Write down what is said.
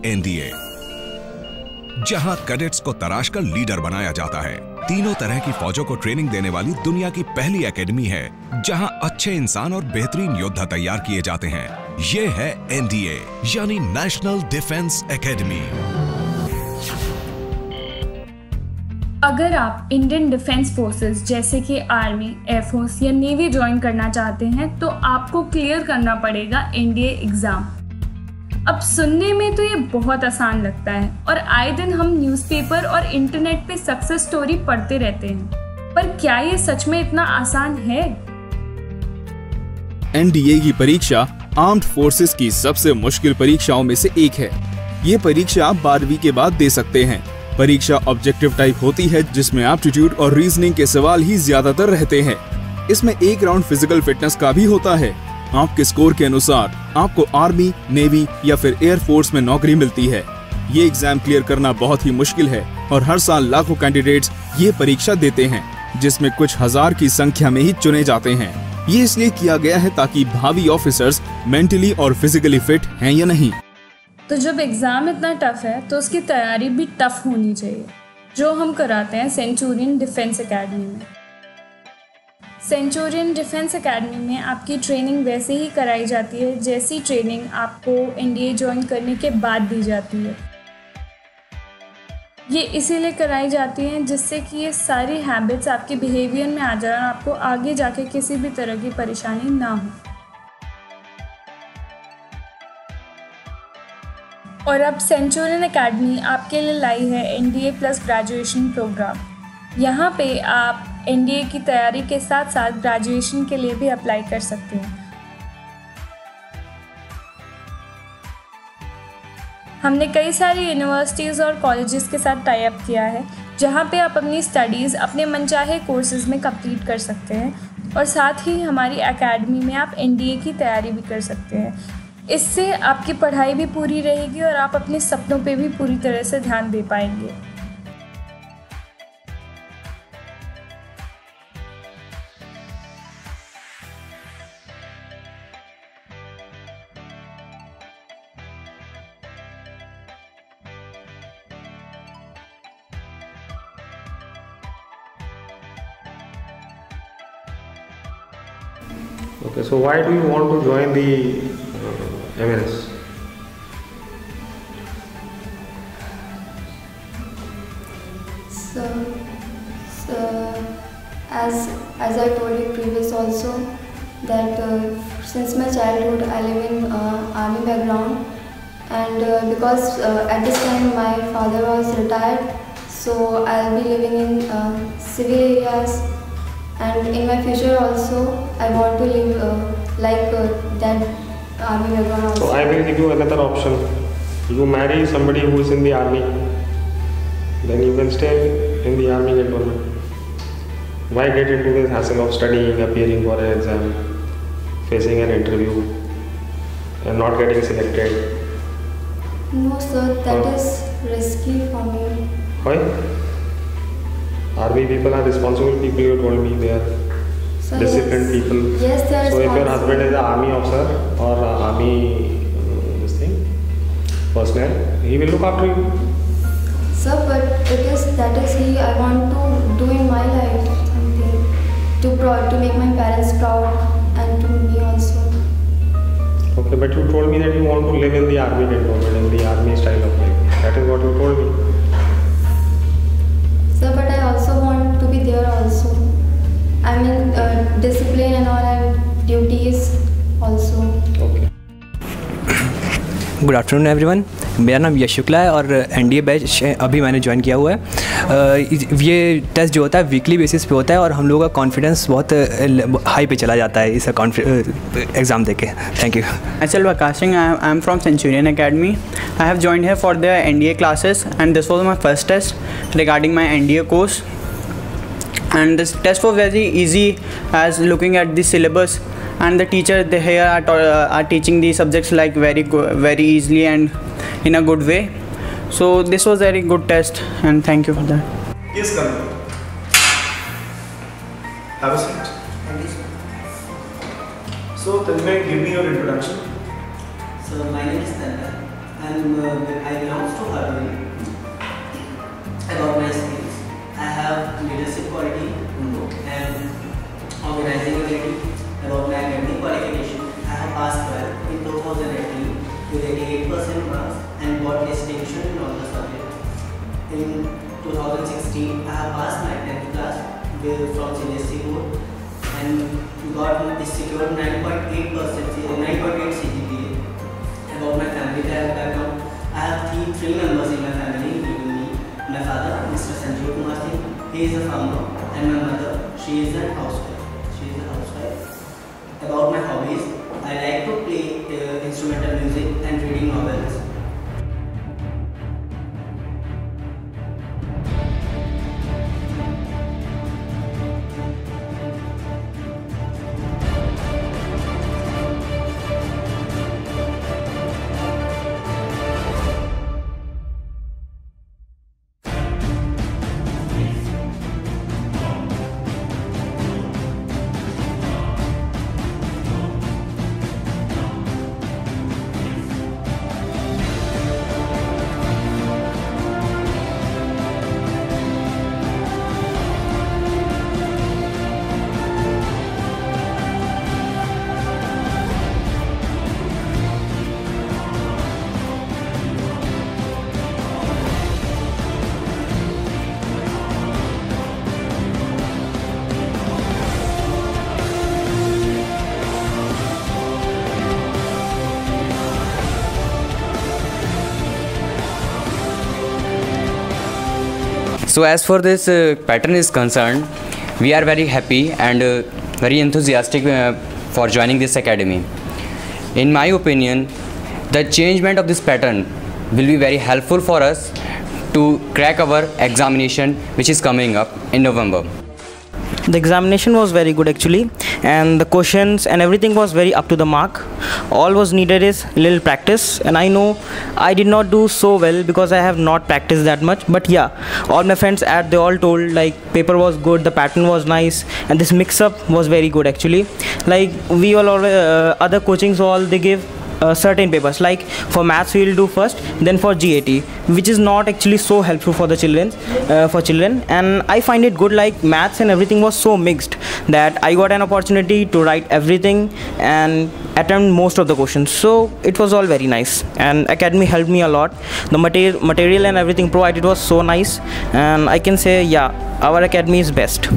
NDA, जहां cadets को तराश कर लीडर बनाया जाता है। तीनों तरह की फौजों को ट्रेनिंग देने वाली दुनिया की पहली एकेडमी है, जहां अच्छे इंसान और बेहतरीन योद्धा तैयार किए जाते हैं। ये है एनडीए, यानी नेशनल डिफेंस एकेडमी। अगर आप इंडियन डिफेंस फोर्सेस जैसे कि आर्मी, एयरफोर्स या नेवी ज्वाइन करना चाहते हैं तो आपको क्लियर करना पड़ेगा एनडीए एग्ज़ाम। अब सुनने में तो ये बहुत आसान लगता है और आए दिन हम न्यूज़पेपर और इंटरनेट पे सक्सेस स्टोरी पढ़ते रहते हैं, पर क्या ये सच में इतना आसान है? एनडीए की परीक्षा आर्म्ड फोर्सेस की सबसे मुश्किल परीक्षाओं में से एक है। ये परीक्षा आप 12वीं के बाद दे सकते हैं। परीक्षा ऑब्जेक्टिव टाइप होती है, जिसमें एप्टीट्यूड और रीजनिंग के सवाल ही ज्यादातर रहते हैं। इसमें एक राउंड फिजिकल फिटनेस का भी होता है। आपके स्कोर के अनुसार आपको आर्मी, नेवी या फिर एयरफोर्स में नौकरी मिलती है। ये एग्जाम क्लियर करना बहुत ही मुश्किल है और हर साल लाखों कैंडिडेट्स ये परीक्षा देते हैं, जिसमें कुछ हजार की संख्या में ही चुने जाते हैं। ये इसलिए किया गया है ताकि भावी ऑफिसर्स मेंटली और फिजिकली फिट हैं या नहीं। तो जब एग्ज़ाम इतना टफ है तो उसकी तैयारी भी टफ होनी चाहिए, जो हम कराते हैं सेंचुरियन डिफेंस एकेडमी में। सेंचुरियन डिफेंस एकेडमी में आपकी ट्रेनिंग वैसे ही कराई जाती है जैसी ट्रेनिंग आपको एनडीए ज्वाइन करने के बाद दी जाती है। ये इसीलिए कराई जाती हैं जिससे कि ये सारी हैबिट्स आपके बिहेवियर में आ जाए और आपको आगे जाके किसी भी तरह की परेशानी ना हो। और अब सेंचुरियन एकेडमी आपके लिए लाई है एनडीए प्लस ग्रेजुएशन प्रोग्राम। यहाँ पे आप एनडीए की तैयारी के साथ साथ ग्रेजुएशन के लिए भी अप्लाई कर सकते हैं। हमने कई सारी यूनिवर्सिटीज़ और कॉलेजेस के साथ टाई अप किया है, जहाँ पे आप अपनी स्टडीज़ अपने मनचाहे कोर्सेज़ में कंप्लीट कर सकते हैं और साथ ही हमारी एकेडमी में आप एनडीए की तैयारी भी कर सकते हैं। इससे आपकी पढ़ाई भी पूरी रहेगी और आप अपने सपनों पे भी पूरी तरह से ध्यान दे पाएंगे। Okay, so why do you want to join the MNS? So as I told you previous also that since my childhood I live in army background, and because at this time my father was retired, so I'll be living in civil areas, and in my future also I want to live like that army background also. So I will give you another option. You marry somebody who is in the army, then you can stay in the army cantonment. Why get into this hassle of studying, appearing for an exam, facing an interview and not getting selected? No sir, that is risky for me. Why? Army people are responsible people, you told me. They are So disciplined people. Yes, they are So if your responsible. husband is an army officer or army this thing personnel, he will look after you. Sir, but that is he I want to do in my life something to make my parents proud and to me also. Okay, but you told me that you want to live in the army cantonment, in the army style of life. That is what you told me. Sir, but I also want to be there also. I mean discipline and all and duties also. Okay. Good afternoon everyone, मेरा नाम यश शुक्ला है और NDA batch अभी मैंने join किया हुआ है। ये टेस्ट जो होता है वीकली बेसिस पे होता है और हम लोगों का कॉन्फिडेंस बहुत हाई पे चला जाता है इस एग्ज़ाम देके। Thank you. Myself Akash Singh, I am from Centurion Academy. I have joined here for the NDA classes and this was my first test regarding my NDA course. And this test was very easy as looking at the syllabus, and the teacher here are teaching the subjects like very easily and in a good way. So this was a very good test and thank you for that. Yes, come. Have a seat. Thank you, sir. So, Tanmay, give me your introduction. So, my name is Tanmay I belong to Harvard. About my skills, I have leadership quality and organizing ability. About my academic qualification, I have passed 12 in 2018 with 88% marks and got distinction in all the subjects. In 2016, I have passed my 10th class from CBSE board and secured 9.8 CGPA. About my family background, I have three members in my family, including me. My father, Mr. Sanjeev Kumar Singh, he is a farmer, and my mother, she is a housewife. About my hobbies, I like to play instrumental music and reading novels. So as for this pattern is concerned, we are very happy and very enthusiastic for joining this academy. In my opinion, the changement of this pattern will be very helpful for us to crack our examination which is coming up in November. The examination was very good actually, and the questions and everything was very up to the mark. All was needed is little practice, and I know I did not do so well because I have not practiced that much, but yeah, all my friends they all told like paper was good, the pattern was nice, and this mix-up was very good actually. Like we all other coachings they give certain papers, like for maths we will do first, then for GAT, which is not actually so helpful for the children and I find it good. Like maths and everything was so mixed that I got an opportunity to write everything and attempt most of the questions, so it was all very nice, and academy helped me a lot. The material and everything provided was so nice, and I can say yeah, our academy is best.